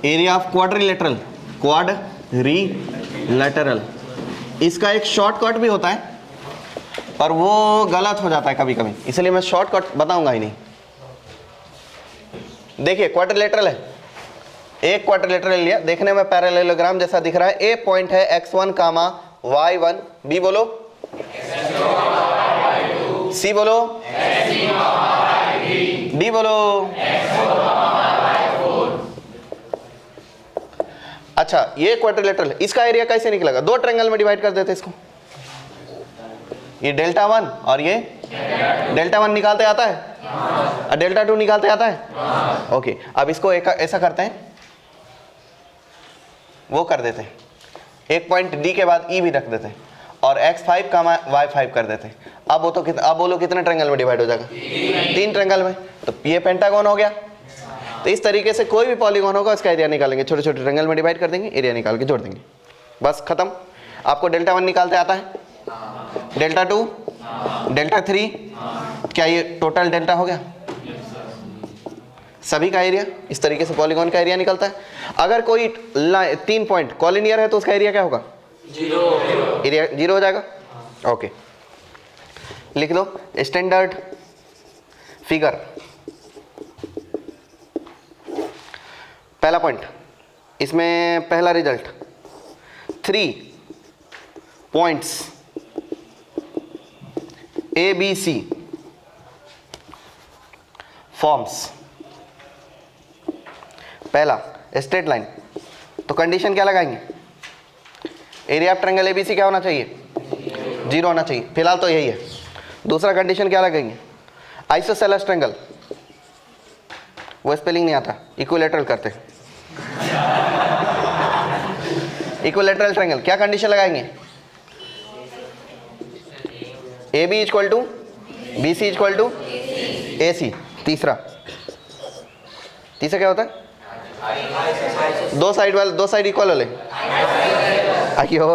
Area of quadrilateral, quadrilateral, इसका एक shortcut भी होता है पर वो गलत हो जाता है कभी कभी, इसलिए मैं शॉर्टकट बताऊंगा ही नहीं। देखिए क्वाड्रिलेटरल है, एक क्वाड्रिलेटरल लिया, देखने में पैरेललोग्राम जैसा दिख रहा है। ए पॉइंट है x1 कामा y1, बी बोलो सी बोलो डी बोलो। अच्छा ये क्वाड्रिलेटरल, इसका एरिया कैसे निकलेगा? दो ट्रायंगल में डिवाइड कर देते इसको, ये डेल्टा 1 और ये डेल्टा 1 निकालते आता है और डेल्टा 2 निकालते आता है। ओके अब इसको ऐसा करते हैं, वो कर देते हैं, एक पॉइंट डी के बाद ई भी रख देते हैं और x5 का y5 कर देते हैं। अब वो तो अब बोलो कितने ट्रायंगल में डिवाइड हो जाएगा? 3 ट्रायंगल में। तो ये पेंटागन हो गया। तो इस तरीके से कोई भी पॉलीगॉन होगा उसका एरिया निकालेंगे, छोटे छोटे ट्रायंगल में डिवाइड कर देंगे, एरिया निकाल के जोड़ देंगे, बस खत्म। आपको डेल्टा 1 निकालते आता है, डेल्टा 2, डेल्टा 3, क्या ये टोटल डेल्टा हो गया? सभी का एरिया इस तरीके से पॉलीगॉन का एरिया निकलता है। अगर कोई 3 पॉइंट कॉलिनियर है तो उसका एरिया क्या होगा? 0। एरिया 0 हो जाएगा। ओके लिख दो स्टैंडर्ड फिगर। पहला पॉइंट, इसमें पहला result 3 points A B C forms. पहला स्ट्रेट लाइन, तो कंडीशन क्या लगाएंगे? एरिया ऑफ ट्रायंगल एबीसी क्या होना चाहिए? 0 होना चाहिए, फिलहाल तो यही है। दूसरा कंडीशन क्या लगाएंगे? आइसोसेलेस ट्रायंगल, वो स्पेलिंग नहीं आता, इक्विलैटरल करते। इक्विलैटरल ट्रायंगल क्या कंडीशन लगाएंगे? A B equal to B C equal to A C. तीसरा क्या होता है? दो साइड इक्वल वाले। आइयो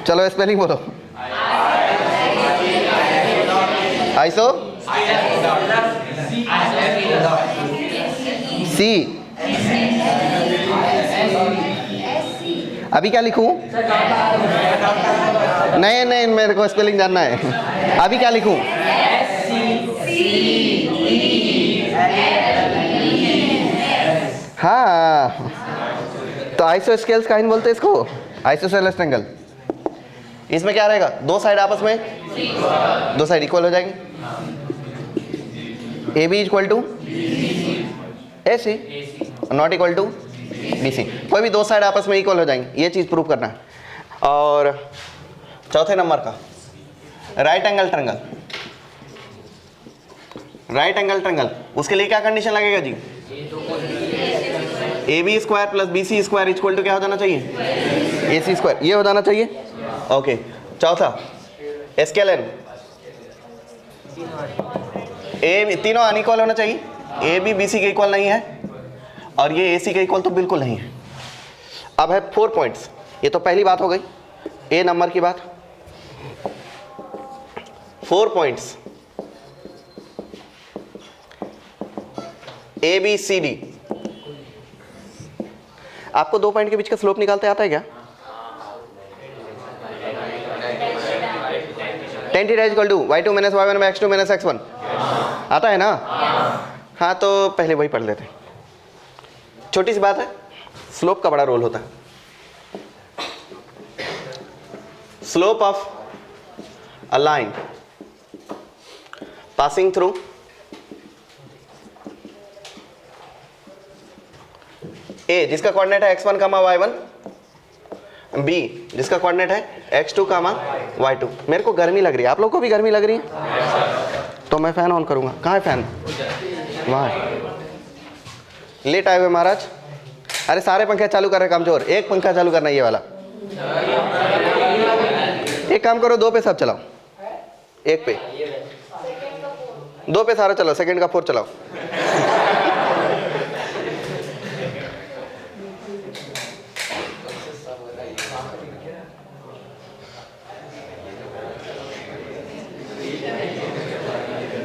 चलो स्पेलिंग बोलो। आइसो सी। अभी क्या लिखूं? नहीं मेरे को स्पेलिंग जानना है। अभी क्या लिखूं? हाँ तो आइसो स्केल्स काइन बोलते हैं इसको, आइसोसेलेस ट्रायंगल। इसमें क्या रहेगा? दो साइड आपस में दो साइड इक्वल हो जाएंगे। A B equal to A C, not equal to B C. कोई भी दो साइड आपस में इक्वल हो जाएंगे, ये चीज़ प्रूव करना है। और चौथे नंबर का right angle triangle. Right angle triangle, उसके लिए क्या कंडीशन लगेगा जी? A B square plus B C square equal to क्या हो जाना चाहिए? ए सी स्क्वायर, ये हो जाना चाहिए। ओके चौथा स्केलन, ए तीनों अनइक्वल होना चाहिए। ए बी बी सी के इक्वल नहीं है और ये ए सी के इक्वल तो बिल्कुल नहीं है। अब है 4 पॉइंट्स, ये तो पहली बात हो गई, ए नंबर की बात। 4 points A B C D. आपको 2 पॉइंट के बीच का स्लोप निकालते आता है क्या? tan theta equal to y2 minus y1 में x2 माइनस x1 आता है ना? हाँ तो पहले वही पढ़ लेते हैं। छोटी सी बात है, स्लोप का बड़ा रोल होता है। Slope of a line passing through a जिसका कोऑर्डिनेट है x1 कामा y1, बी जिसका कोऑर्डिनेट है x2 कामा y2। मेरे को गर्मी लग रही है, आप लोगों को भी गर्मी लग रही है? तो मैं फैन ऑन करूंगा। कहाँ है फैन? वहाँ। लेट आए हुए महाराज। अरे सारे पंखे चालू कर रहे कमजोर, एक पंखा चालू करना ये वाला। एक काम करो, 2 पे सब चलाओ, 1 पे 2 पे सारा चलाओ, सेकंड का 4 चलाओ।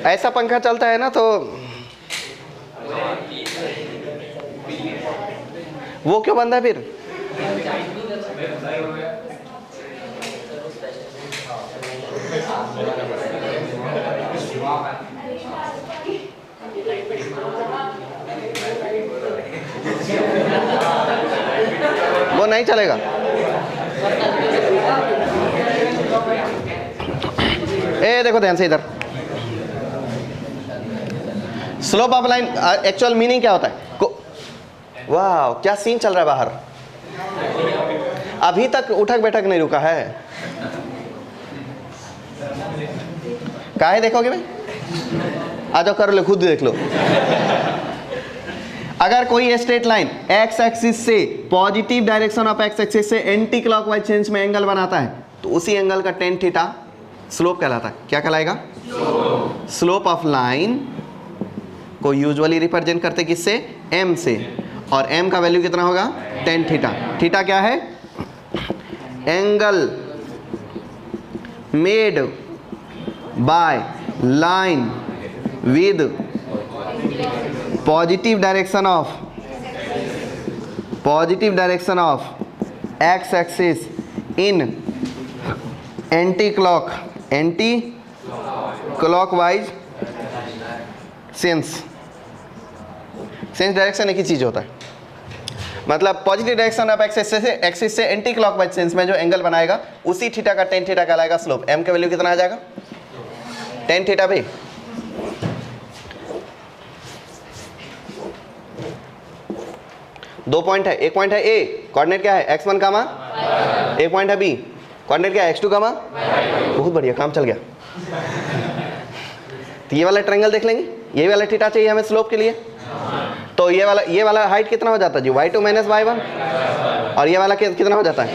ऐसा पंखा चलता है ना तो वो क्यों बंद है फिर? वो नहीं चलेगा। ए देखो ध्यान से इधर, slope of line actual meaning क्या होता है? वाह क्या सीन चल रहा है बाहर, अभी तक उठक बैठक नहीं रुका है। काहे देखोगे भाई? आ जाओ कर लो, खुद देख लो। अगर कोई स्ट्रेट लाइन एक्स एक्सिस से positive direction of x axis से एंटी क्लॉकवाइज चेंज में एंगल बनाता है तो उसी एंगल का टेन थीटा स्लोप कहलाता है। क्या कहलाएगा? स्लोप ऑफ लाइन को यूजुअली रिप्रेजेंट करते किससे? एम से, और एम का वैल्यू कितना होगा? Tan theta. थीटा क्या है? Angle made by line with positive direction of x axis in anti clockwise sense direction एक ही चीज होता है। मतलब पॉजिटिव डायरेक्शन ऑफ एक्सिस से एंटी क्लॉकवाइज सेंस में जो एंगल बनाएगा उसी थीटा का टेन थीटा कहलाएगा स्लोप। एम का वैल्यू कितना आ जाएगा? टेन थीटा पे। दो पॉइंट है, एक पॉइंट है ए, कोऑर्डिनेट क्या है? x1 कामा, एक पॉइंट है बी, कोऑर्डिनेट क्या है? x2 कामा। बहुत बढ़िया, काम चल गया। तो ये वाला ट्रायंगल देख लेंगे, ये वाला थीटा चाहिए हमें स्लोप के लिए। तो ये वाला हाइट कितना हो जाता है जी? y2 माइनस y1, और ये वाला कितना हो जाता है?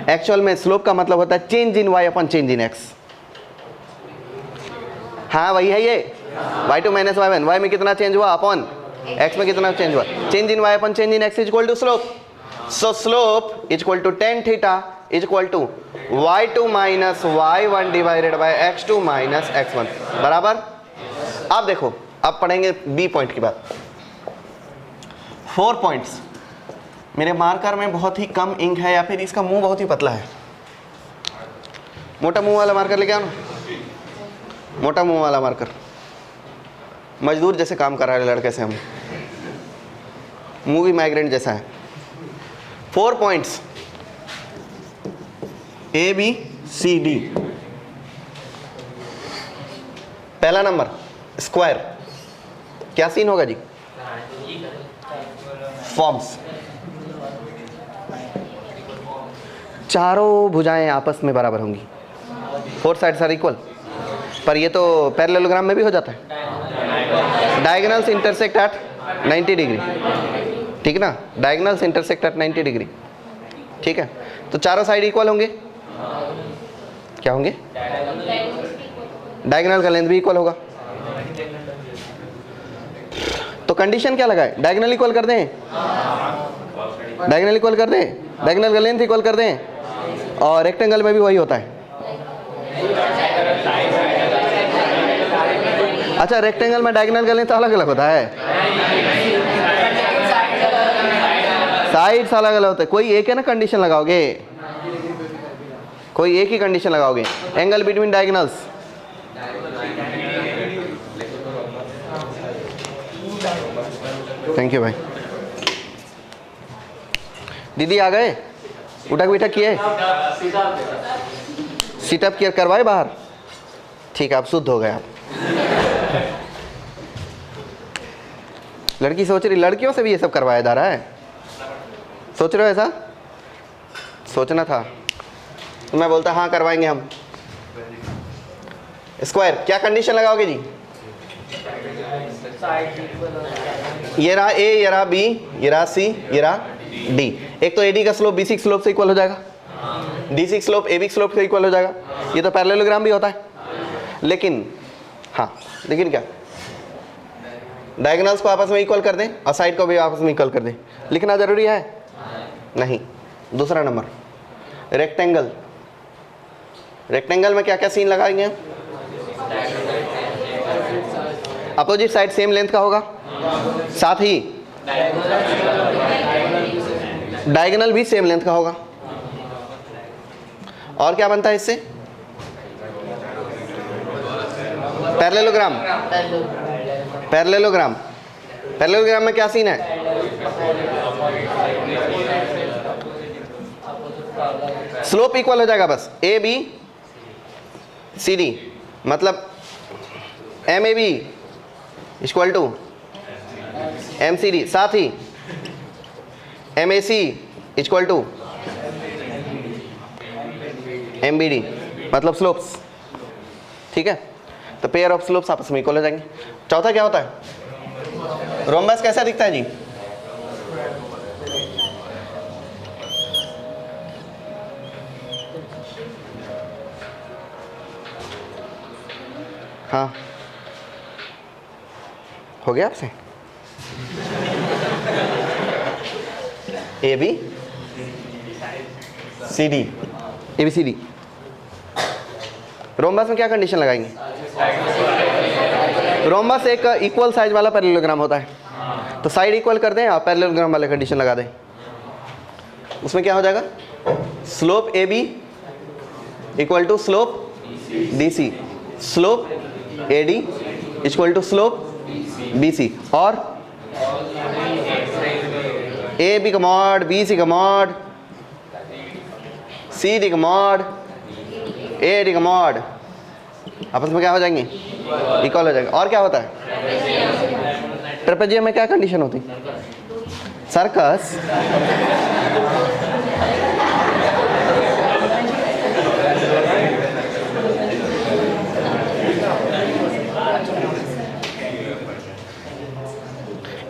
एक्चुअल में स्लोप का मतलब होता है चेंज इन y अपन चेंज इन x। हाँ वही है ये, y2 माइनस y1, y में कितना चेंज हुआ अपॉन x में कितना चेंज हुआ? चेंज इन y अपन change in x is equal to slope. So slope is equal to tan theta is equal to y2 minus y1 divided by x2 minus x1 बराबर। अब देखो, अब पढ़ेंगे B point की बात। 4 points. मेरे marker में बहुत ही कम इंक है या फिर इसका मुंह बहुत ही पतला है। मोटा मुंह वाला मार्कर लेके आओ ना, मोटा मुंह वाला मार्कर। मजदूर जैसे काम कर रहा है लड़के से हम, मूवी माइग्रेंट जैसा है। 4 points A B C D. पहला नंबर स्क्वायर, क्या सीन होगा जी? फॉर्म्स, चारों भुजाएं आपस में बराबर होंगी, 4 साइड्स आर इक्वल। पर ये तो पैरेललोग्राम में भी हो जाता है। डायगोनल्स इंटरसेक्ट एट 90 डिग्री, ठीक ना? डायगोनल्स इंटरसेक्ट एट 90 डिग्री, ठीक है? तो चारों साइड इक्वल होंगे। क्या होंगे? डायगोनल का लेंथ भी इक्वल होगा। तो कंडीशन क्या लगाए? डायगोनल इक्वल कर दें, डायगोनल इक्वल कर दें, डायगोनल का लेंथ इक्वल कर दें, और रेक्टेंगल में भी वही होता है। अच्छा, रेक्टेंगल में डायगोनल का लेंथ अलग अलग होता है, साइड्स अलग अलग होते हैं। कोई एक है ना कंडीशन लगाओगे, कोई एक ही कंडीशन लगाओगे। Angle between diagonals, thank you भाई। दीदी आ गए? उठक बैठक किए, सीटअप किया, करवाए बाहर? ठीक है, आप शुद्ध हो गए। आप लड़की सोच रही, लड़कियों से भी ये सब करवाया जा रहा है? सोच रहे हो ऐसा? सोचना था तो मैं बोलता हाँ करवाएंगे हम। स्क्वायर, क्या कंडीशन लगाओगे जी? ये रहा ए, ये रहा बी, ये रहा सी, ये रहा डी। एक तो एडी का स्लोप बी6 स्लोप से इक्वल हो जाएगा, डी6 स्लोप एबी स्लोप से इक्वल हो जाएगा। ये तो पैरेललोग्राम भी होता है। लेकिन हाँ, लेकिन क्या? डायगोनल्स को आपस में इक्वल कर दें और साइड को भी आपस में इक्वल कर दें। लिखना जरूरी है? नहीं। दूसरा नंबर रेक्टेंगल। रेक्टेंगल में क्या क्या सीन लगाएंगे? अपोजिट साइड सेम लेंथ का होगा, साथ ही डायगोनल भी सेम लेंथ का होगा। और क्या बनता है इससे? पैरेललोग्राम। पैरेललोग्राम, पैरेललोग्राम में क्या सीन है? स्लोप इक्वल हो जाएगा बस, ए बी सी डी, मतलब M A B equal to M C D, साथ ही M A C equal to M B D, मतलब स्लोप्स। ठीक है, तो पेयर ऑफ स्लोप्स आपस में इक्वल हो जाएंगे। चौथा क्या होता है? रोम्बस कैसा दिखता है जी? हाँ, हो गया आपसे? A B C D, A B C D. Rhombus में क्या कंडीशन लगाएंगे? रोम्बस एक इक्वल साइज वाला पैरेललोग्राम होता है, तो साइड इक्वल कर दें और पैरेललोग्राम वाले कंडीशन लगा दें। उसमें क्या हो जाएगा? Slope A B equal to slope D C, slope A D equal to slope B C, और ए बी का मॉड, बी सी का मॉड, सी डी का मॉड, ए डी का मॉड आपस में क्या हो जाएंगे? इक्वल हो जाएगा। और क्या होता है? ट्रेपेजियम में क्या कंडीशन होती? सर्कस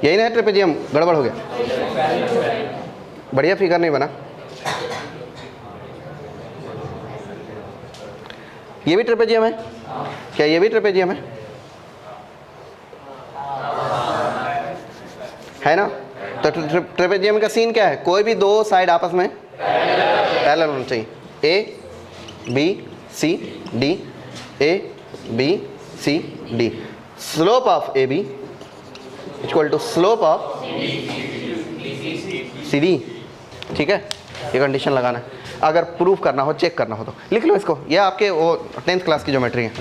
यही ना, ट्रेपेजियम गड़बड़ हो गया, बढ़िया फिगर नहीं बना। ये भी ट्रेपेजियम है क्या? ये भी ट्रेपेजियम है ना? तो ट्रेपेजियम का सीन क्या है? कोई भी दो साइड आपस में पैरेलल होना चाहिए। A B C D, A B C D, slope of A B equal to slope of C D. ठीक है, ये कंडीशन लगाना है। अगर प्रूफ करना हो, चेक करना हो तो लिख लो इसको, यह आपके वो 10th क्लास की ज्योमेट्री है।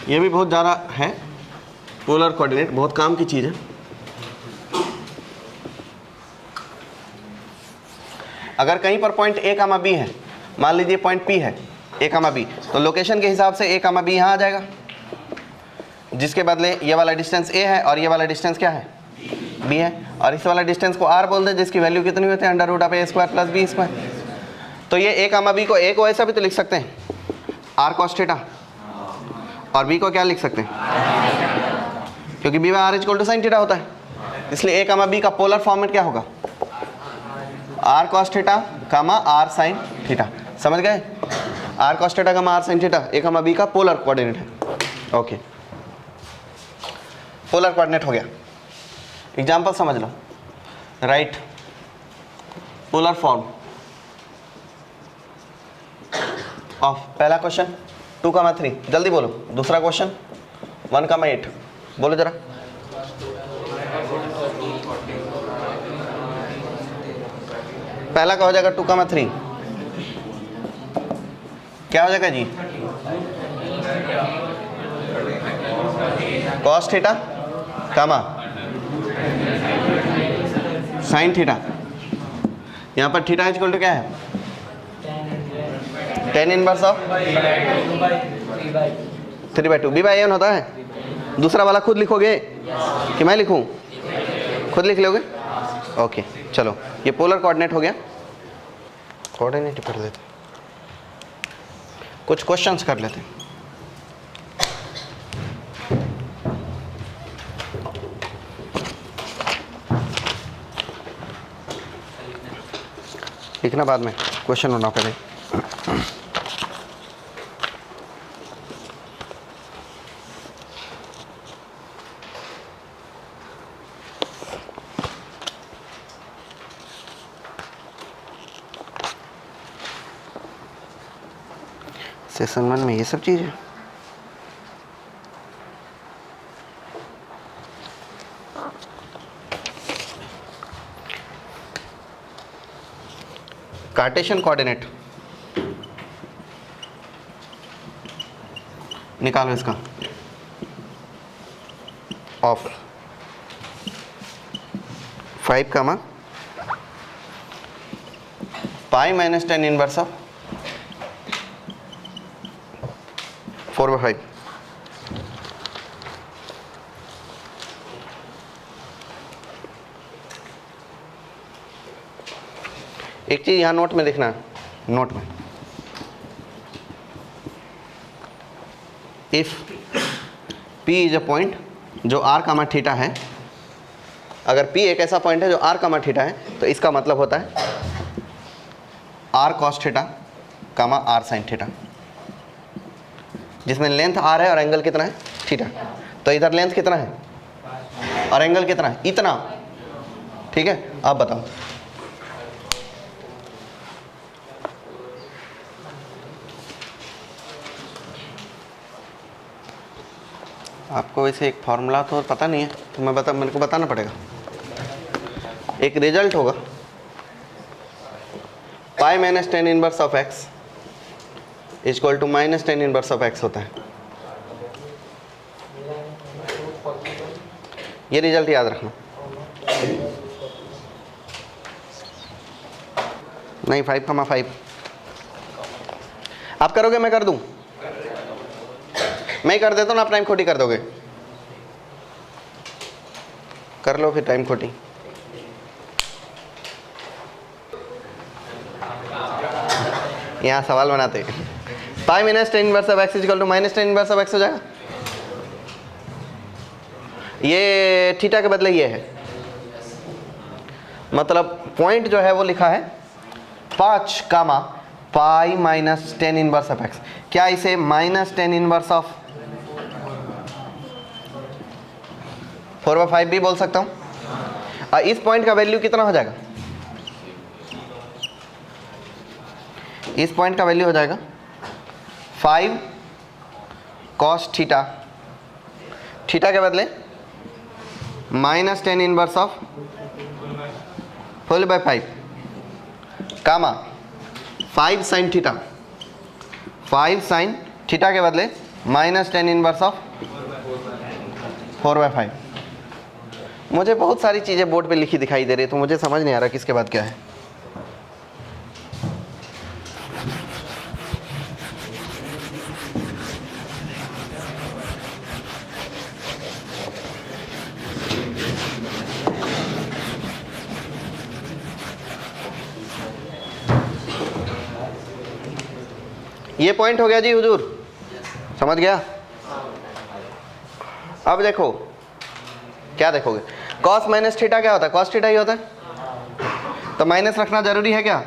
ये भी बहुत ज़्यादा है, पोलर कोऑर्डिनेट बहुत काम की चीज़ है। अगर कहीं पर पॉइंट ए कामा बी है, मान लीजिए पॉइंट पी है ए कामा बी, तो लोकेशन के हिसाब से ए कामा बी यहाँ आ जाएगा, जिसके बदले ये वाला डिस्टेंस ए है और ये वाला डिस्टेंस क्या है? बी है। और इस वाला डिस्टेंस को आर बोल दे, जिसकी वैल्यू कितनी होती है? Under root of A square plus B square. तो ये ए कामा बी को, ए को ऐसा भी तो लिख सकते हैं आर कॉस थीटा, और बी को क्या लिख सकते हैं? क्योंकि B by R equal to sine theta होता है, इसलिए ए कामा बी का पोलर फॉर्मेट क्या होगा? R cos theta comma R sine theta. समझ गए? R cos theta comma R sine theta A comma B का पोलर कोऑर्डिनेट है। ओके, पोलर कोऑर्डिनेट हो गया। एग्जाम्पल समझ लो। राइट पोलर फॉर्म ऑफ, पहला क्वेश्चन 2,3, जल्दी बोलो। दूसरा क्वेश्चन 1,8, बोलो जरा। पहला क्या हो जाएगा? 2,3 क्या हो जाएगा जी? Cos theta comma sine theta. यहाँ पर थीटा इक्वल टू क्या है? tan inverse of 3/2 B by N होता है। दूसरा वाला खुद लिखोगे कि मैं लिखूं? खुद लिख लोगे? ओके, चलो ये पोलर कोऑर्डिनेट हो गया। कोऑर्डिनेट कर लेते, कुछ क्वेश्चंस कर लेते हैं। लिखना बाद में, क्वेश्चन होना पहले। सेशन 1 में ये सब चीज़ है। कार्टेशियन कोऑर्डिनेट निकालो इसका of 5 comma pi minus ten inverse of 4/5। एक चीज यहाँ नोट में लिखना, नोट में if P is a point जो R कामा थीटा है, अगर P एक ऐसा पॉइंट है जो R कामा थीटा है तो इसका मतलब होता है R cos थीटा कामा R sin थीटा, जिसमें लेंथ R है और एंगल कितना है थीटा। तो इधर लेंथ कितना है और एंगल कितना है, इतना। ठीक है, आप बताओ। आपको वैसे एक फॉर्मूला तो पता नहीं है, तो मेरे को बताना पड़ेगा। एक रिजल्ट होगा pi minus ten inverse of x equal to minus ten inverse of x होता है। ये रिजल्ट याद रखना। नहीं 5,5 आप करोगे, मैं कर दूं? मैं कर देता हूँ ना, आप टाइम खोटी कर दोगे। कर लो फिर टाइम खोटी। यहाँ सवाल बनाते pi minus ten inverse of x equal to minus ten inverse of x हो जाएगा। ये थीटा के बदले ये है, मतलब पॉइंट जो है वो लिखा है 5 comma pi minus ten inverse of x. क्या इसे माइनस टेन इनवर्स ऑफ 4/5 भी बोल सकता हूं। इस पॉइंट का वैल्यू कितना हो जाएगा, इस पॉइंट का वैल्यू हो जाएगा 5 cos थीटा, थीटा के बदले minus ten inverse of 4/5 comma 5 sin theta, 5 sin theta के बदले माइनस टेन इनवर्स ऑफ 4/5। मुझे बहुत सारी चीज़ें बोर्ड पे लिखी दिखाई दे रही है, तो मुझे समझ नहीं आ रहा किसके बाद क्या है। ये पॉइंट हो गया जी हुजूर, समझ गया। अब देखो क्या देखोगे, cos माइनस थीटा क्या होता है, cos थीटा ही होता है, तो माइनस रखना जरूरी है क्या।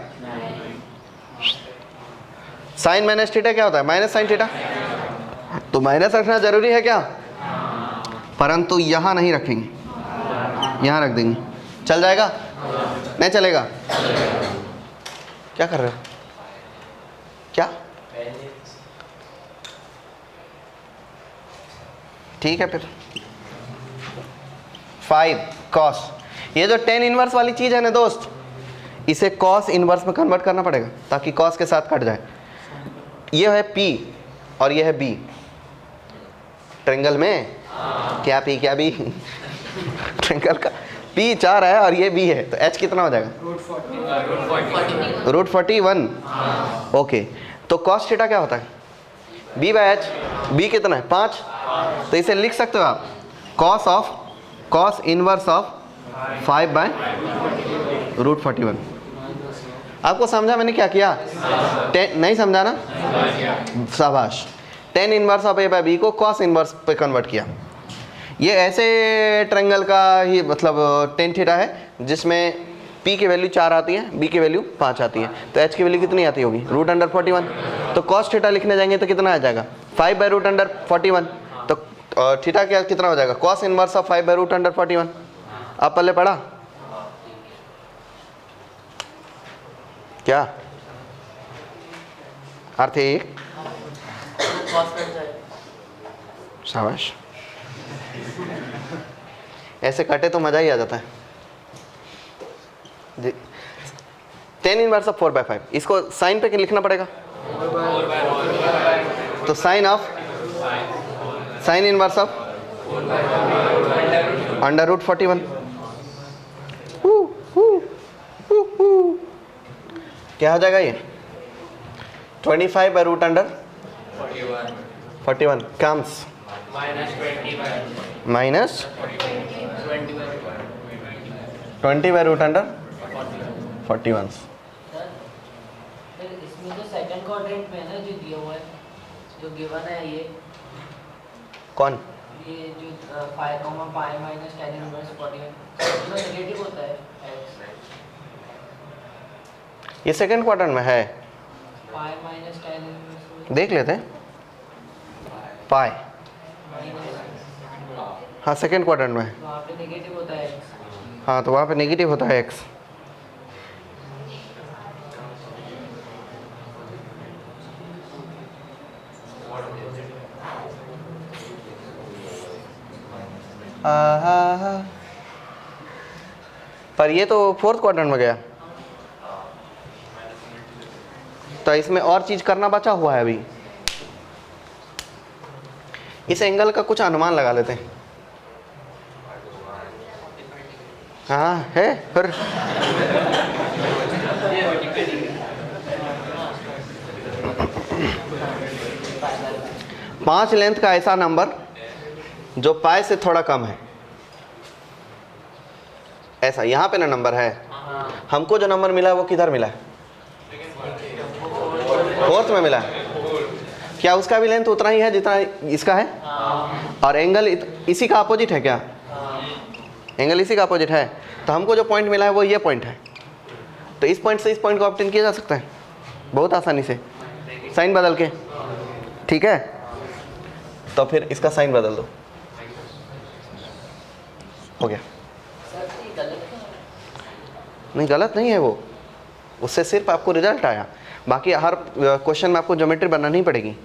साइन माइनस थीटा क्या होता है, माइनस साइन थीटा, तो माइनस रखना जरूरी है क्या, परंतु यहां नहीं रखेंगे, यहां रख देंगे, चल जाएगा नहीं चलेगा। क्या कर रहे हो, क्या ठीक है। फिर 5 cos, ये जो टेन इनवर्स वाली चीज है ना दोस्त, इसे cos इनवर्स में कन्वर्ट करना पड़ेगा ताकि cos के साथ कट जाए। ये है P और ये है B, ट्रायंगल में क्या P क्या B, ट्रायंगल का P 4 है और ये B है, तो H कितना हो जाएगा, √41। ओके, तो cos थीटा क्या होता है, B/H, B कितना है 5, तो इसे लिख सकते हो आप cos इनवर्स ऑफ 5/√41। आपको समझा मैंने क्या किया, नहीं समझा ना, शाबाश। टेन इनवर्स ऑफ A/B को cos इनवर्स पे कन्वर्ट किया। ये ऐसे ट्रायंगल का ही मतलब टेन थीटा है जिसमें P की वैल्यू 4 आती है, B की वैल्यू 5 आती है, तो H की वैल्यू कितनी आती होगी, √41। तो cos थीटा लिखने जाएंगे तो कितना आ जाएगा 5/√41। तो थीटा क्या कितना हो जाएगा, cos इनवर्स ऑफ 5/√41। आप पहले पढ़ा क्या, आर्थिक शाबाश, ऐसे कटे तो मजा ही आ जाता है जी। tan इनवर्स ऑफ 4/5, इसको साइन पे लिखना पड़ेगा, तो साइन इनवर्स ऑफ √41, क्या हो जाएगा ये 25/√41 कम्स माइनस 20/√41। इसमें जो सेकंड क्वाड्रेंट में ना जो दिया हुआ है, जो गिवन है ये कौन, ये जो 5, पाई माइनस tan इनवर्स 41 इसमें नेगेटिव होता है x, ये सेकंड क्वाड्रेंट में है, पाई माइनस tan इनवर्स देख लेते हैं पाई, हाँ सेकंड क्वाड्रेंट में, वहाँ पे नेगेटिव होता है x। हाँ तो वहाँ पे नेगेटिव होता है x। पर ये तो फोर्थ क्वाड्रेंट में गया, तो इसमें और चीज करना बचा हुआ है अभी। इस एंगल का कुछ अनुमान लगा लेते हैं। हाँ है फिर पांच लेंथ का ऐसा नंबर जो पाई से थोड़ा कम है, ऐसा यहाँ पे ना नंबर है। हमको जो नंबर मिला है वो किधर मिला है, फोर्थ में मिला है। क्या उसका भी लेंथ उतना ही है जितना इसका है, और एंगल इसी का अपोजिट है क्या, एंगल इसी का अपोजिट है, तो हमको जो पॉइंट मिला है वो ये पॉइंट है। तो इस पॉइंट से इस पॉइंट को ऑब्टेन किया जा सकता है बहुत आसानी से, साइन बदल के, ठीक है। तो फिर इसका साइन बदल दो, हो गया। नहीं गलत नहीं है वो, उससे सिर्फ आपको रिजल्ट आया, बाकी हर क्वेश्चन में आपको ज्योमेट्री बनानी ही पड़ेगी।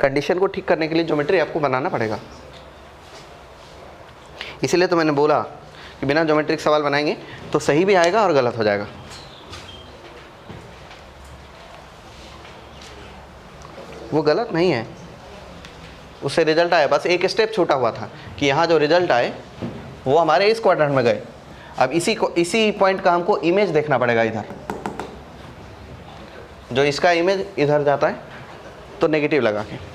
कंडीशन को ठीक करने के लिए ज्योमेट्री आपको बनाना पड़ेगा। इसीलिए तो मैंने बोला कि बिना ज्योमेट्रिक सवाल बनाएंगे तो सही भी आएगा और गलत हो जाएगा। वो गलत नहीं है, उससे रिजल्ट आया, बस एक स्टेप छूटा हुआ था कि यहाँ जो रिजल्ट आए वो हमारे इस क्वाड्रेंट में गए। अब इसी पॉइंट का हमको इमेज देखना पड़ेगा इधर, जो इसका इमेज इधर जाता है तो नेगेटिव लगा के।